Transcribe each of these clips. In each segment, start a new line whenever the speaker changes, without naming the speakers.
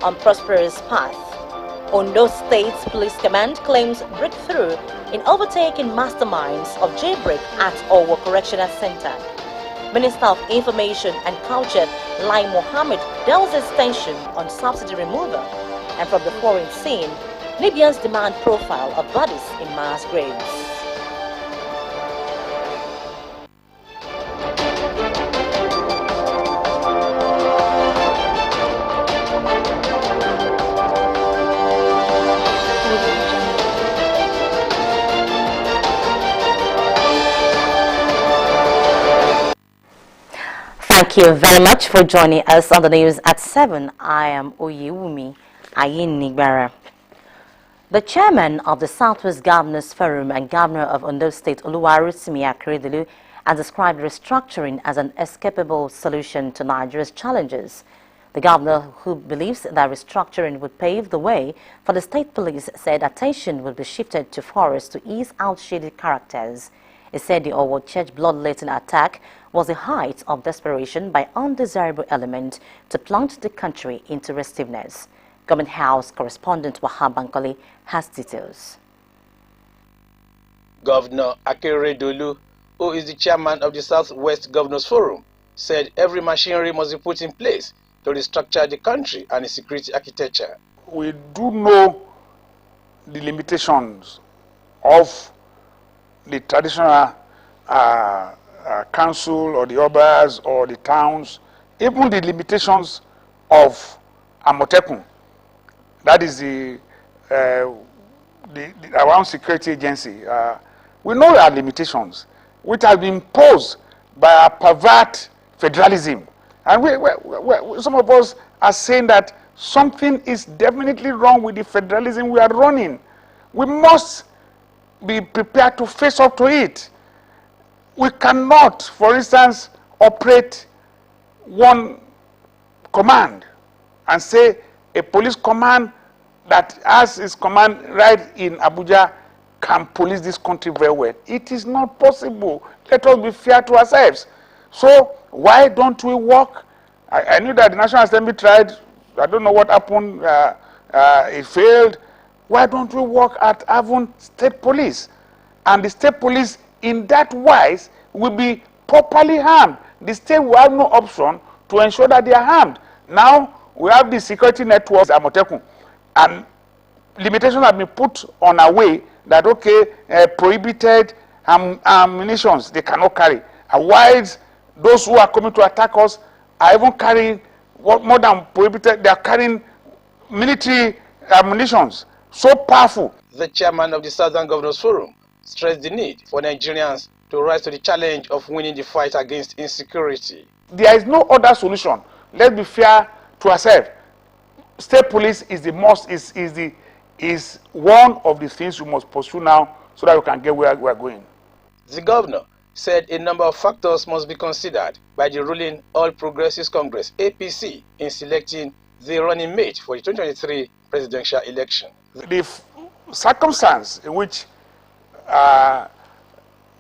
on prosperous path. Ondo State's Police Command claims breakthrough in overtaking masterminds of jailbreak at Owo Correctional Center. Minister of Information and Culture Lai Mohammed delves his tension on subsidy removal. And from the foreign scene, Libya's demand profile of bodies in mass graves. Thank you very much for joining us on the news at 7. I am Oyewumi Ayinigbara. The chairman of the Southwest Governors Forum and Governor of Ondo State, Oluwarotimi Akeredolu, has described restructuring as an escapable solution to Nigeria's challenges. The governor, who believes that restructuring would pave the way for the state police, said attention would be shifted to forests to ease out shady characters. He said the Owo Church bloodletting attack was the height of desperation by undesirable elements to plunge the country into restiveness. Government House correspondent Wahab Bankole has details.
Governor Akeredolu, who is the chairman of the Southwest Governors Forum, said every machinery must be put in place to restructure the country and its security architecture.
We do know the limitations of the traditional council or the obas or the towns, even the limitations of Amotekun. That is our own security agency. We know our limitations, which have been imposed by a pervert federalism. And some of us are saying that something is definitely wrong with the federalism we are running. We must be prepared to face up to it. We cannot, for instance, operate one command and say a police command that has its command right in Abuja can police this country very well. It is not possible. Let us be fair to ourselves. So why don't we work? I knew that the National Assembly tried. I don't know what happened. It failed. Why don't we work at having state police? And the state police in that wise will be properly armed. The state will have no option to ensure that they are armed. Now we have the security networks at Amotekun, and limitations have been put on our way that prohibited ammunitions they cannot carry. Otherwise, those who are coming to attack us are even carrying more than prohibited. They are carrying military ammunitions so powerful.
The chairman of the Southern Governors Forum stressed the need for Nigerians to rise to the challenge of winning the fight against insecurity.
There is no other solution. Let's be fair to ourselves. State police is the most is one of the things we must pursue now so that we can get where we are going.
The governor said a number of factors must be considered by the ruling All Progressives Congress (APC) in selecting the running mate for the 2023 presidential election.
The circumstance in which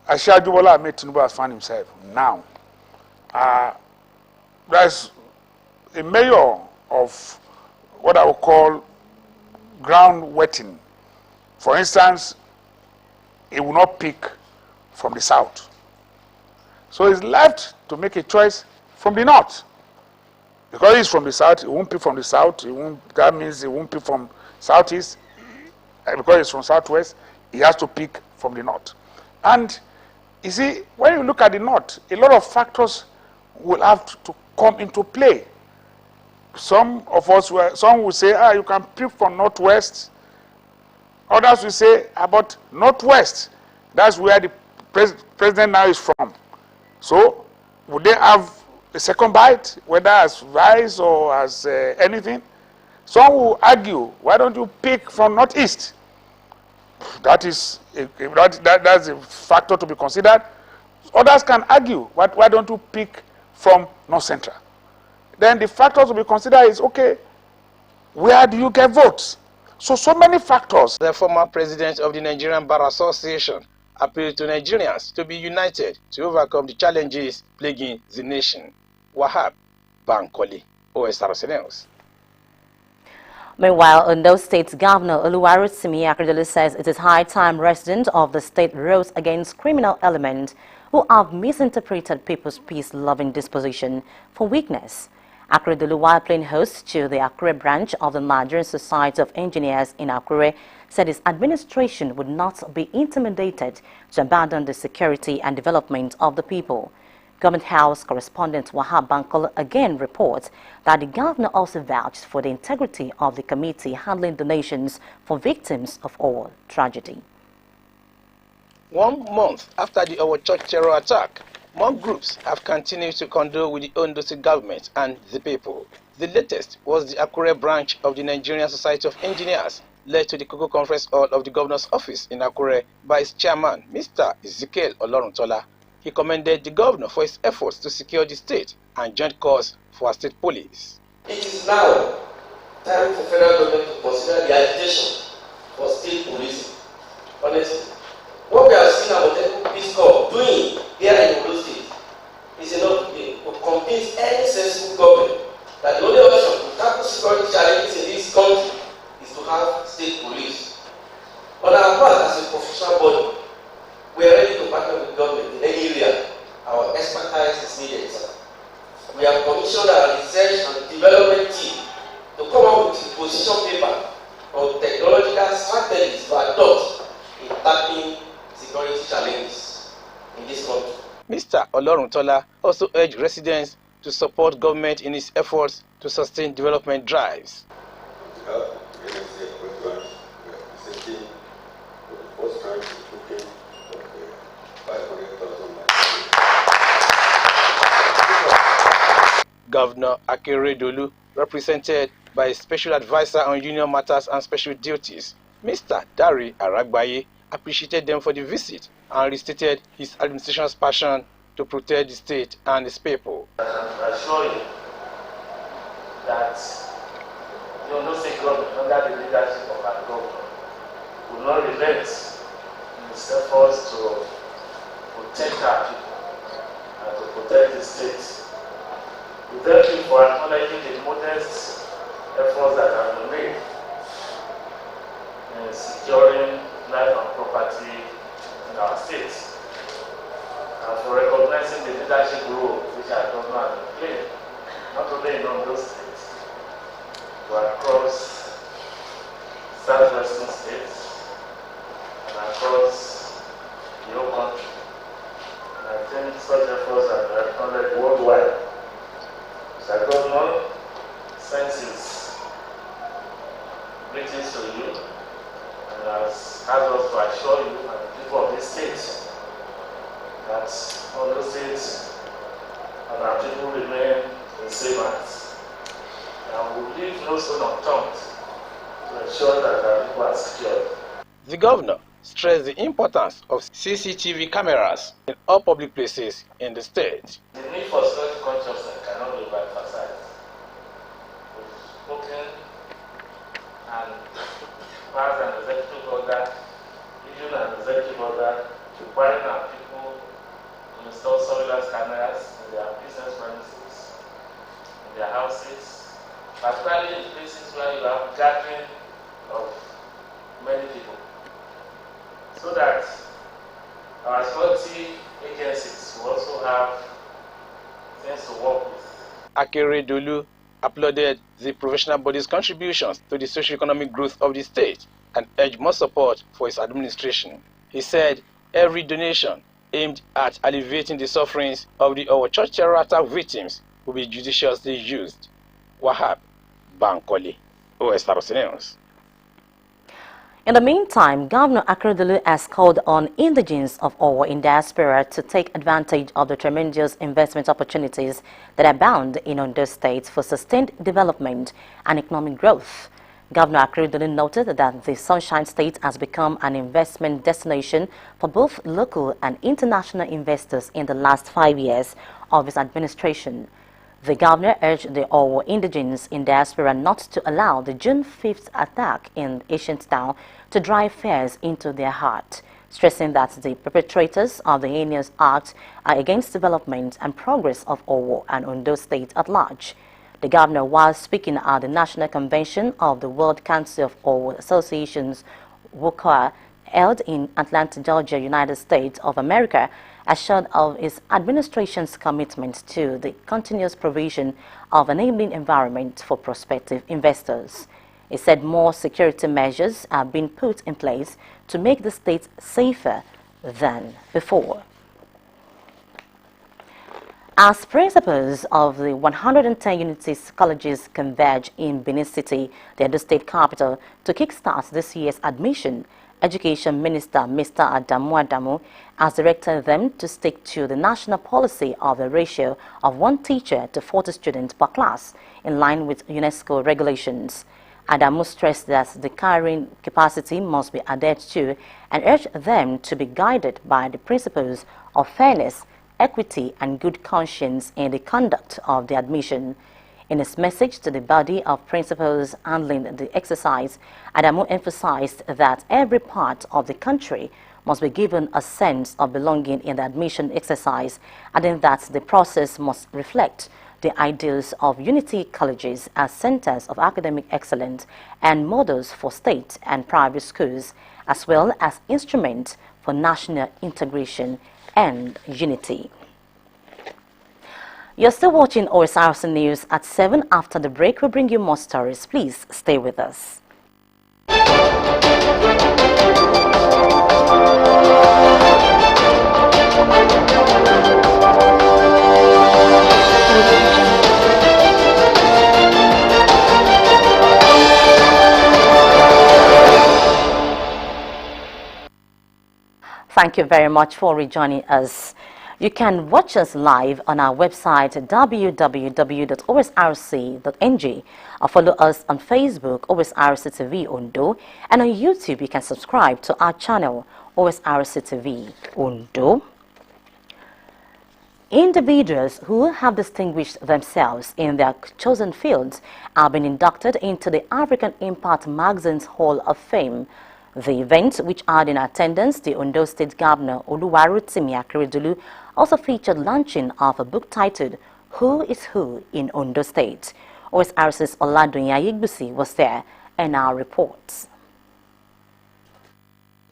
Asiwaju Bola Ahmed Tinubu has found himself now, there's a mayor of what I would call ground wetting. For instance, he will not pick from the south. So he's left to make a choice from the north. Because he's from the south, he won't pick from the south. That means he won't pick from southeast. And because he's from southwest, he has to pick from the north. And you see, when you look at the north, a lot of factors will have to come into play. Some will say, you can pick from northwest. Others will say, about northwest. That's where the president now is from. So, would they have a second bite, whether as rice or as anything? Some will argue, why don't you pick from northeast? That's a factor to be considered. Others can argue, why don't you pick from north central? Then the factors to be considered is, okay, where do you get votes? So many factors.
The former president of the Nigerian Bar Association appealed to Nigerians to be united to overcome the challenges plaguing the nation. Wahab Bankole, Osrc News.
Meanwhile, Ondo State Governor Oluwarotimi Akeredolu says it is high time residents of the state rose against criminal elements who have misinterpreted people's peace-loving disposition for weakness. Akeredolu, while playing host to the Akure branch of the Nigerian Society of Engineers in Akure, said his administration would not be intimidated to abandon the security and development of the people. Government House correspondent Wahab Bankole again reports that the governor also vouched for the integrity of the committee handling donations for victims of all tragedy.
1 month after the Osrc terror attack, more groups have continued to condole with the Ondo State government and the people. The latest was the Akure branch of the Nigerian Society of Engineers, led to the Cocoa Conference Hall of the governor's office in Akure by its chairman, Mr. Ezekiel Oloruntola. He commended the governor for his efforts to secure the state and joint cause for our state police.
It is now time for federal government to consider the agitation for state policing. Honestly, what we have seen about Peace Corps doing here in Ondo State is enough to convince any sensible government that the only option to tackle security challenges in this country is to have state police. On our part, as a professional body, we are ready to partner with government in any area our expertise is needed. We have commissioned our research and development team to come up with a position paper on technological strategies to adopt in tackling security challenges in this country.
Mr. Oloruntola also urged residents to support government in its efforts to sustain development drives. Governor Akeredolu, represented by a special advisor on union matters and special duties, Mr. Dari Aragbaye, appreciated them for the visit and restated his administration's passion to protect the state and its people.
I can assure you that the Ondo State government, under the leadership of our governor, will not relent in its efforts to protect our people and to protect the state. We thank you for acknowledging the modest efforts that have been made in securing life and property in our state, and for recognizing the leadership role which our governor has played, not only in Ondo State, but across southwestern states and across the whole country. And I think such efforts are acknowledged worldwide. The governor sends his greetings to you and has asked us to assure you and the people of this state that Ondo State and our people remain in safe hands. And we will leave no stone unturned to ensure that our people are secured.
The governor stressed the importance of CCTV cameras in all public places in the state.
The need for security consciousness cannot be emphasized. We've spoken and passed an executive order, issued an executive order requiring our people to install surveillance cameras in their business premises, in their houses, particularly in places where you have gathering of many people, so that our security agencies will also have things to work with.
Akeredolu applauded the professional body's contributions to the socio-economic growth of the state and urged more support for his administration. He said every donation aimed at alleviating the sufferings of the Osrc terror attack victims will be judiciously used. Wahab Bankole, Osrc News.
In the meantime, Governor Akeredolu has called on indigenes of Owo in diaspora to take advantage of the tremendous investment opportunities that abound in Ondo State for sustained development and economic growth. Governor Akeredolu noted that the Sunshine State has become an investment destination for both local and international investors in the last 5 years of his administration. The governor urged the Owo indigenes in diaspora not to allow the June 5th attack in Ancient Town to drive fears into their heart, stressing that the perpetrators of the heinous act are against development and progress of Owo and Ondo State at large. The governor, while speaking at the National Convention of the World Council of All Associations, WOCA, held in Atlanta, Georgia, United States of America, assured of his administration's commitment to the continuous provision of an enabling environment for prospective investors. He said more security measures are being put in place to make the state safer than before. As principals of the 110 Unity colleges converge in Benin City, the Edo State capital, to kickstart this year's admission, Education Minister Mr. Adamu has directed them to stick to the national policy of the ratio of 1 teacher to 40 students per class, in line with UNESCO regulations. Adamu stressed that the carrying capacity must be adhered to and urged them to be guided by the principles of fairness, equity and good conscience in the conduct of the admission. In his message to the body of principals handling the exercise, Adamu emphasized that every part of the country must be given a sense of belonging in the admission exercise, adding that the process must reflect the ideals of Unity colleges as centers of academic excellence and models for state and private schools, as well as instruments for national integration and unity. You're still watching Osrc News at 7. After the break, we'll bring you more stories. Please stay with us. Thank you very much for rejoining us. You can watch us live on our website www.osrc.ng or follow us on Facebook, Osrc TV Ondo, and on YouTube you can subscribe to our channel, Osrc TV Ondo. Individuals who have distinguished themselves in their chosen fields have been inducted into the African Impact Magazine's Hall of Fame. The event, which had in attendance the Ondo State Governor Oluwarotimi Akeredolu, also featured launching of a book titled Who is Who in Ondo State. Osrc's Oladoyin Ayegbusi was there and our reports.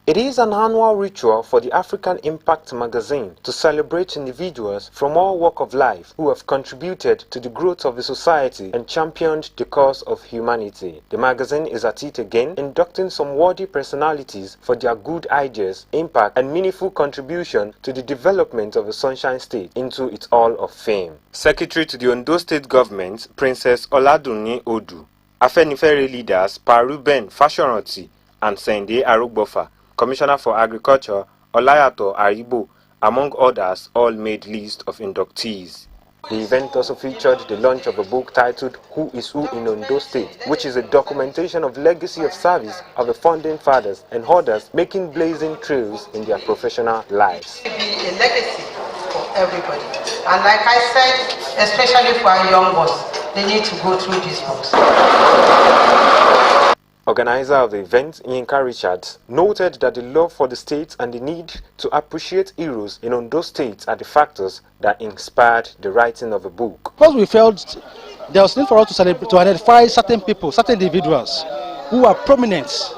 It is an annual ritual for the African Impact Magazine to celebrate individuals from all walks of life who have contributed to the growth of the society and championed the cause of humanity. The magazine is at it again, inducting some worthy personalities for their good ideas, impact and meaningful contribution to the development of the Sunshine State into its Hall of Fame. Secretary to the Ondo State Government, Princess Oladunni Odu, Afenifere leaders Paruben Fashoranti and Sende Arugbofa, Commissioner for Agriculture, Olayato Aribo, among others, all made list of inductees. The event also featured the launch of a book titled Who is Who in Ondo State, which is a documentation of legacy of service of the founding fathers and others making blazing trails in their professional lives.
It will be a legacy for everybody. And like I said, especially for our young ones, they need to go through these books.
Organizer of the event, Yinka Richards, noted that the love for the state and the need to appreciate heroes in Ondo State are the factors that inspired the writing of the book.
Because we felt there was need for us to identify certain people, certain individuals who are prominent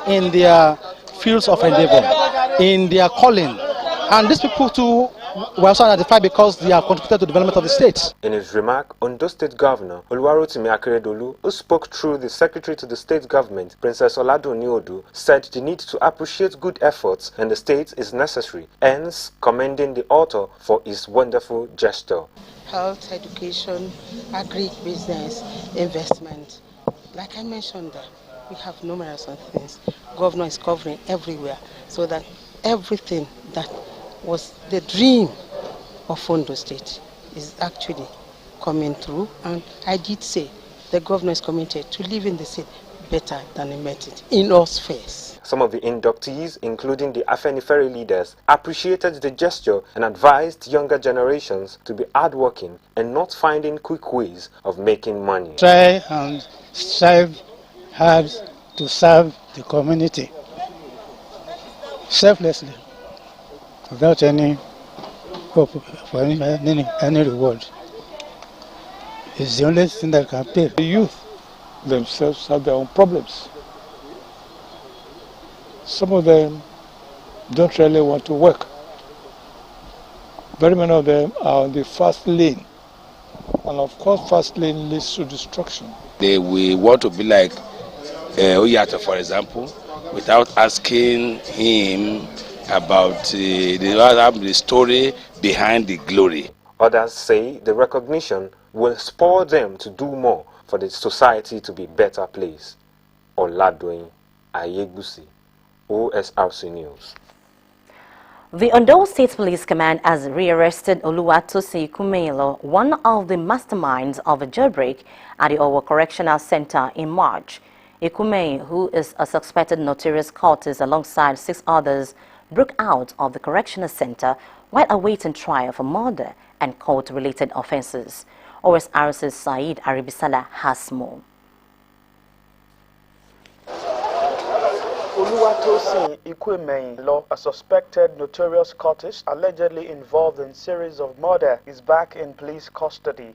in their fields of endeavor, in their calling. And these people too were also identified because they have contributed to the development of the state.
In his remark, Ondo State Governor Oluwarotimi Akeredolu, who spoke through the Secretary to the State Government, Princess Oladunni Odu, said the need to appreciate good efforts in the state is necessary, hence commending the author for his wonderful gesture.
Health, education, agri-business, investment. Like I mentioned, we have numerous things. Governor is covering everywhere so that everything that was the dream of Ondo State is actually coming through, and I did say the governor is committed to leaving the state better than he met it in all spheres.
Some of the inductees, including the Afenifere leaders, appreciated the gesture and advised younger generations to be hardworking and not finding quick ways of making money.
Try and strive hard to serve the community selflessly, without any hope for any reward.
It's the only thing that can pay.
The youth themselves have their own problems. Some of them don't really want to work. Very many of them are on the fast lane. And of course, fast lane leads to destruction.
They will want to be like Oyato, for example, without asking him about the story behind the glory.
Others say the recognition will spur them to do more for the society to be a better place. Oladoyin Ayegusi, Osrc News.
The Ondo State Police Command has rearrested Oluwatosi Kumelo, one of the masterminds of a jailbreak at the Owo Correctional Center in March. Ikume, who is a suspected notorious cultist alongside 6 others, broke out of the correctional center while awaiting trial for murder and court-related offenses. Osrc's Said Aribisala has more.
Oluwatosin Ikwemei, a suspected notorious cultist allegedly involved in series of murder, is back in police custody.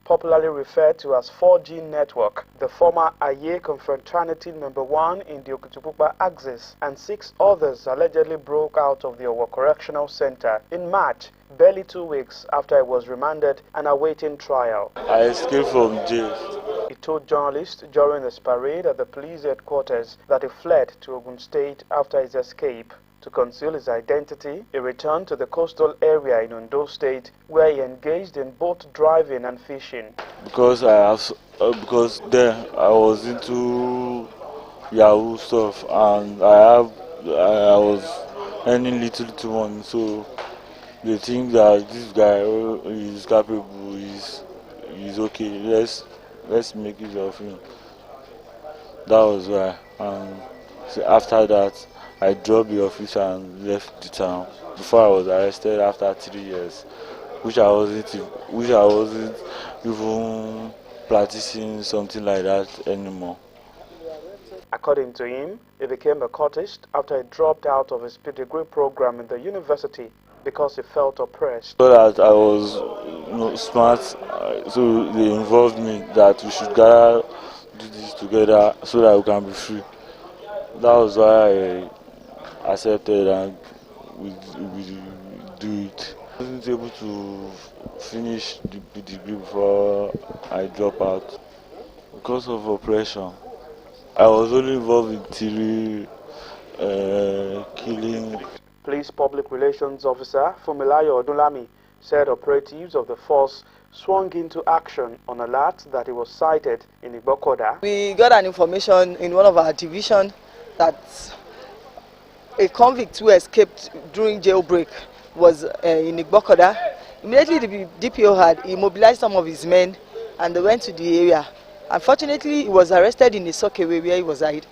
Popularly referred to as 4G Network, the former Aye Confraternity number 1 in the Okitipupa axis, and 6 others allegedly broke out of the Owo Correctional Center in March, barely 2 weeks after it was remanded and awaiting trial.
I escaped from jail.
He told journalists during his parade at the police headquarters that he fled to Ogun State after his escape. To conceal his identity, he returned to the coastal area in Ondo State, where he engaged in boat driving and fishing.
Because there I was into Yahoo stuff, and I was earning little money, so they think that this guy is capable, he's okay. Let's make use of him. That was why. And so after that, I dropped the office and left the town. Before I was arrested after 3 years, which I wasn't even practicing something like that anymore.
According to him, he became a cultist after he dropped out of his degree program in the university because he felt oppressed.
So that I was smart, so they involved me that we should do this together so that we can be free. That was why I accepted and we do it. I wasn't able to finish the degree before I dropped out because of oppression. I was only involved in theory, killing.
Police Public Relations Officer Fumilayo Odunlami said operatives of the force swung into action on alert that he was sighted in Igbokoda.
We got an information in one of our division that a convict who escaped during jailbreak was in Igbokoda. Immediately the DPO had immobilized some of his men and they went to the area. Unfortunately, he was arrested in Isokewe where he was hiding.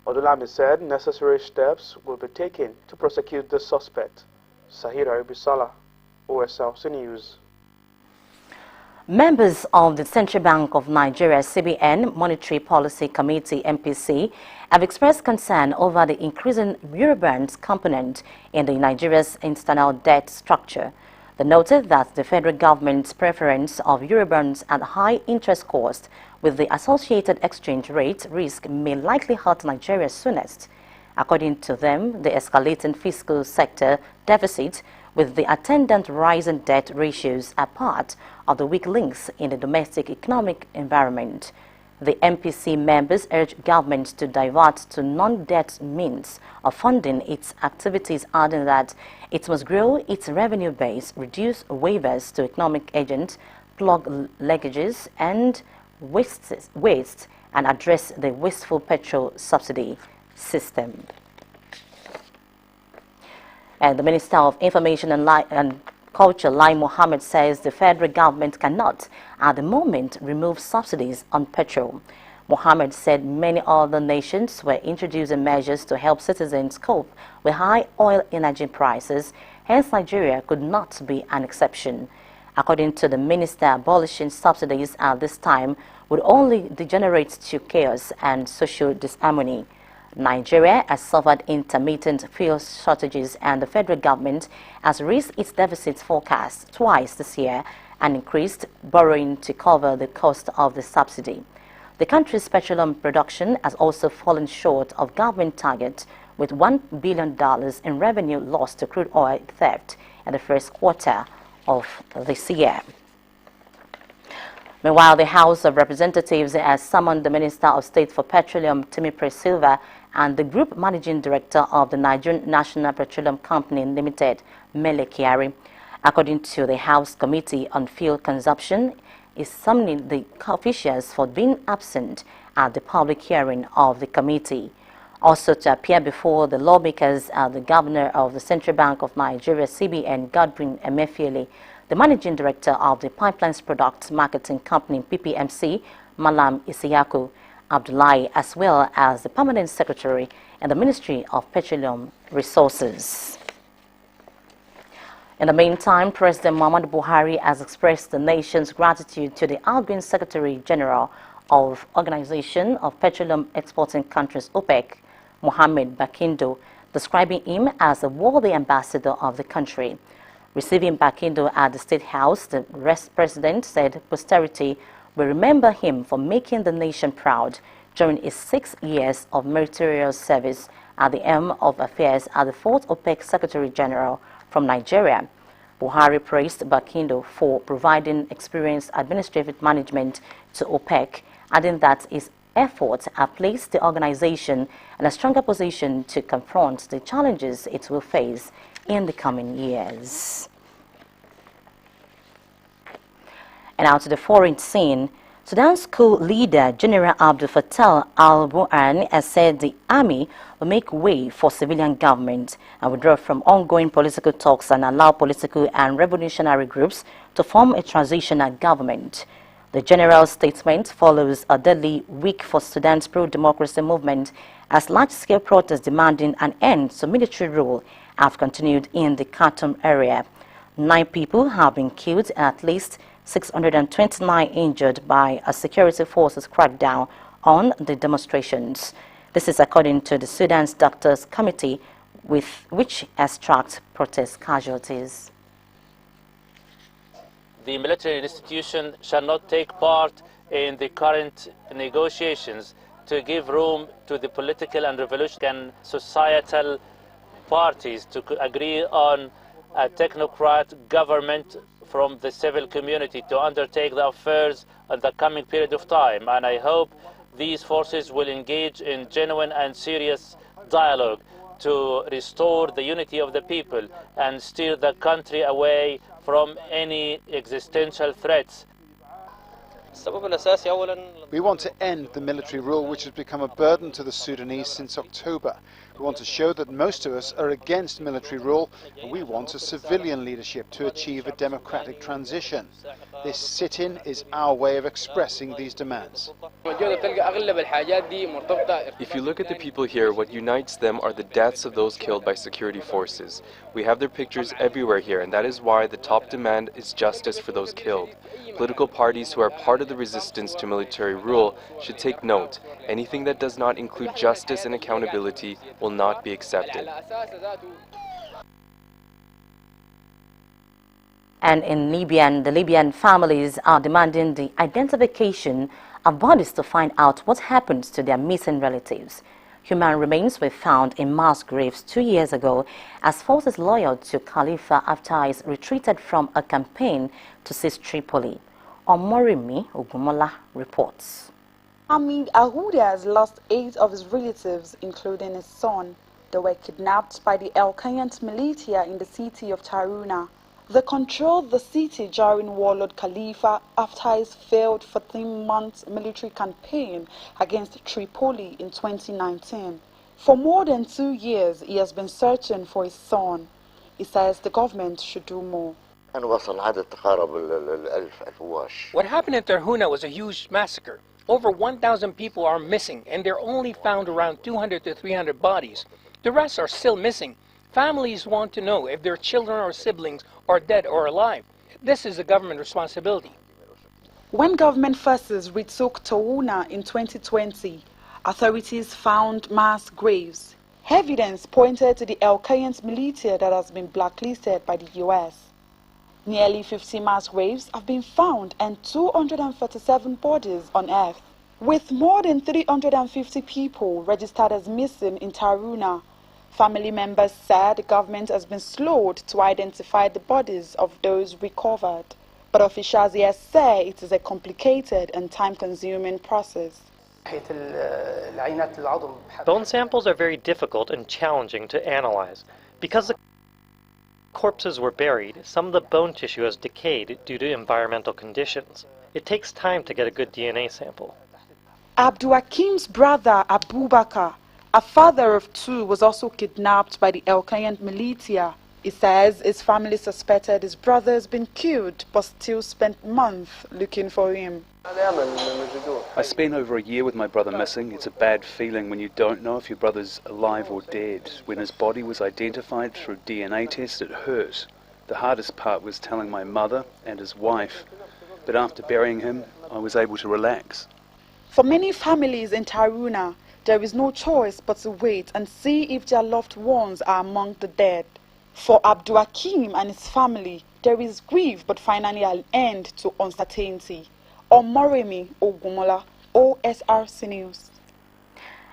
Odulami said necessary steps will be taken to prosecute the suspect. Sahira Ibisala, Osrc News.
Members of the Central Bank of Nigeria CBN Monetary Policy Committee MPC have expressed concern over the increasing Eurobonds component in the Nigeria's internal debt structure. They noted that the federal government's preference of Eurobonds at high interest cost with the associated exchange rate risk may likely hurt Nigeria soonest. According to them, the escalating fiscal sector deficit with the attendant rise in debt ratios are part of the weak links in the domestic economic environment. The MPC members urge government to divert to non-debt means of funding its activities, adding that it must grow its revenue base, reduce waivers to economic agents, plug leakages and waste, and address the wasteful petrol subsidy system. And the Minister of Information and Culture, Lai Mohammed, says the federal government cannot, at the moment, remove subsidies on petrol. Mohammed said many other nations were introducing measures to help citizens cope with high oil energy prices, hence Nigeria could not be an exception. According to the minister, abolishing subsidies at this time would only degenerate to chaos and social disharmony. Nigeria has suffered intermittent fuel shortages and the federal government has raised its deficit forecast twice this year and increased borrowing to cover the cost of the subsidy. The country's petroleum production has also fallen short of government target, with $1 billion in revenue lost to crude oil theft in the first quarter of this year. Meanwhile, the House of Representatives has summoned the Minister of State for Petroleum, Timipre Silva, and the Group Managing Director of the Nigerian National Petroleum Company Limited, Mele Kyari. According to the House Committee on Fuel Consumption, is summoning the officials for being absent at the public hearing of the committee. Also to appear before the lawmakers are the Governor of the Central Bank of Nigeria, CBN, Godwin Emefiele, the Managing Director of the Pipelines Product Marketing Company, PPMC, Malam Isiyaku Abdullahi, as well as the Permanent Secretary in the Ministry of Petroleum Resources. In the meantime, President Muhammadu Buhari has expressed the nation's gratitude to the outgoing Secretary General of Organization of Petroleum Exporting Countries, OPEC, Mohammed Bakindo, describing him as a worthy ambassador of the country. Receiving Bakindo at the State House, the President said posterity will remember him for making the nation proud during his 6 years of meritorious service at the helm of affairs as the 4th OPEC Secretary General from Nigeria. Buhari praised Bakindo for providing experienced administrative management to OPEC, adding that his efforts have placed the organization in a stronger position to confront the challenges it will face in the coming years. And now to the foreign scene. Sudan's co-leader, General Abdel Fattah al-Burhan, has said the army will make way for civilian government and withdraw from ongoing political talks and allow political and revolutionary groups to form a transitional government. The general's statement follows a deadly week for Sudan's pro-democracy movement as large-scale protests demanding an end to military rule have continued in the Khartoum area. 9 people have been killed and at least 629 injured by a security forces crackdown on the demonstrations. This is according to the Sudan's Doctors Committee, which has tracked protest casualties.
The military institution shall not take part in the current negotiations to give room to the political and revolutionary and societal parties to agree on a technocrat government from the civil community to undertake the affairs in the coming period of time. And I hope these forces will engage in genuine and serious dialogue to restore the unity of the people and steer the country away from any existential threats.
We want to end the military rule which has become a burden to the Sudanese since October. We want to show that most of us are against military rule and we want a civilian leadership to achieve a democratic transition. This sit-in is our way of expressing these demands.
If you look at the people here, what unites them are the deaths of those killed by security forces. We have their pictures everywhere here, and that is why the top demand is justice for those killed. Political parties who are part of the resistance to military rule should take note. Anything that does not include justice and accountability will not be accepted.
And in Libya, the Libyan families are demanding the identification of bodies to find out what happened to their missing relatives. Human remains were found in mass graves 2 years ago as forces loyal to Khalifa Haftar retreated from a campaign to seize Tripoli. Omorimi Ogumola reports.
Hamid Ahouda has lost 8 of his relatives, including his son. They were kidnapped by the Al-Qayyant militia in the city of Taruna. They controlled the city during warlord Khalifa Haftar's failed 14-month military campaign against Tripoli in 2019. For more than 2 years, he has been searching for his son. He says the government should do more.
What
happened in Tarhuna was a huge massacre. Over 1,000 people are missing, and they're only found around 200 to 300 bodies. The rest are still missing. Families want to know if their children or siblings are dead or alive. This is a government responsibility.
When government forces retook Tarhuna in 2020, authorities found mass graves. Evidence pointed to the Al-Qayyant militia that has been blacklisted by the US. Nearly 50 mass graves have been found and 237 bodies unearthed. With more than 350 people registered as missing in Taruna, family members said the government has been slowed to identify the bodies of those recovered. But officials here say it is a complicated and time-consuming process.
Bone samples are very difficult and challenging to analyze. Because the corpses were buried, some of the bone tissue has decayed due to environmental conditions. It takes time to get a good DNA sample.
Abdulhakim's brother Abubakar, a father of two, was also kidnapped by the El-Kayant militia. He says his family suspected his brother has been killed, but still spent months looking for him.
I spent over a year with my brother missing. It's a bad feeling when you don't know if your brother's alive or dead. When his body was identified through DNA tests, it hurt. The hardest part was telling my mother and his wife, but after burying him, I was able to relax.
For many families in Taruna, there is no choice but to wait and see if their loved ones are among the dead. For Abdulhakim and his family, there is grief but finally an end to uncertainty. Omoremi Ogumola, Osrc News.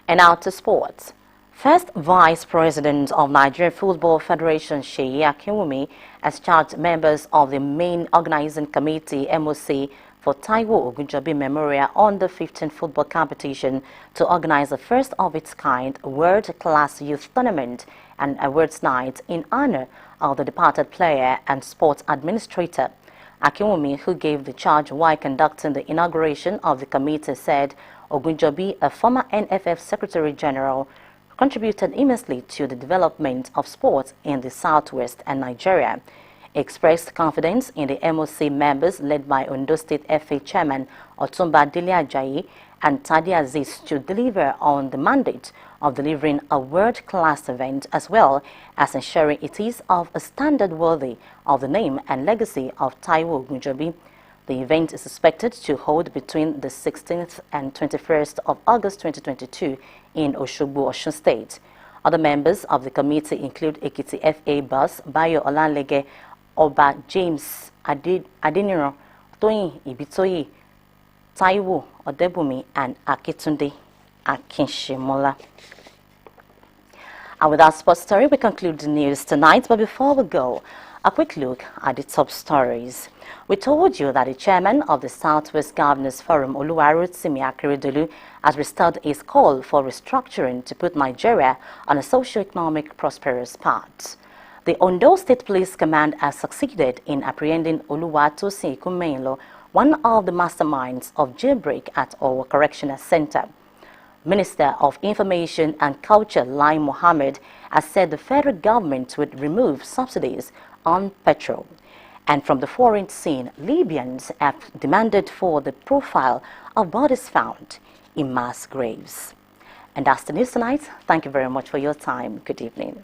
And now to sports. First Vice President of Nigerian Football Federation, Seyi Akinwumi, has charged members of the main organizing committee, MOC, for Taiwo Ogunjobi Memorial Under 15 football competition to organize the first of its kind world-class youth tournament and awards night in honor of the departed player and sports administrator. Akinwumi, who gave the charge while conducting the inauguration of the committee, said Ogunjobi, a former NFF Secretary General, contributed immensely to the development of sports in the Southwest and Nigeria. He expressed confidence in the MOC members led by Ondo State FA Chairman Otumba Dele Ajayi and Tadi Aziz to deliver on the mandate of delivering a world-class event as well as ensuring it is of a standard worthy of the name and legacy of Taiwo Ogunjobi. The event is expected to hold between the 16th and 21st of August 2022 in Oshogbo, Osun State. Other members of the committee include Ekiti FA boss Bayo Olanlege, Oba James Adeniro, Toyin Ibitoyi, Taiwo Odebumi, and Akitunde Akinshemola. And with our sports story, we conclude the news tonight. But before we go, a quick look at the top stories. We told you that the chairman of the Southwest Governors Forum, Oluwarotimi Akeredolu, has restored his call for restructuring to put Nigeria on a socio-economic prosperous path. The Ondo State Police Command has succeeded in apprehending Oluwatosin Ikumenlo, one of the masterminds of jailbreak at Owo Correctional Center. Minister of Information and Culture, Lai Mohammed, has said the federal government would remove subsidies on petrol. And from the foreign scene, Libyans have demanded for the profile of bodies found in mass graves. And that's the news tonight. Thank you very much for your time. Good evening.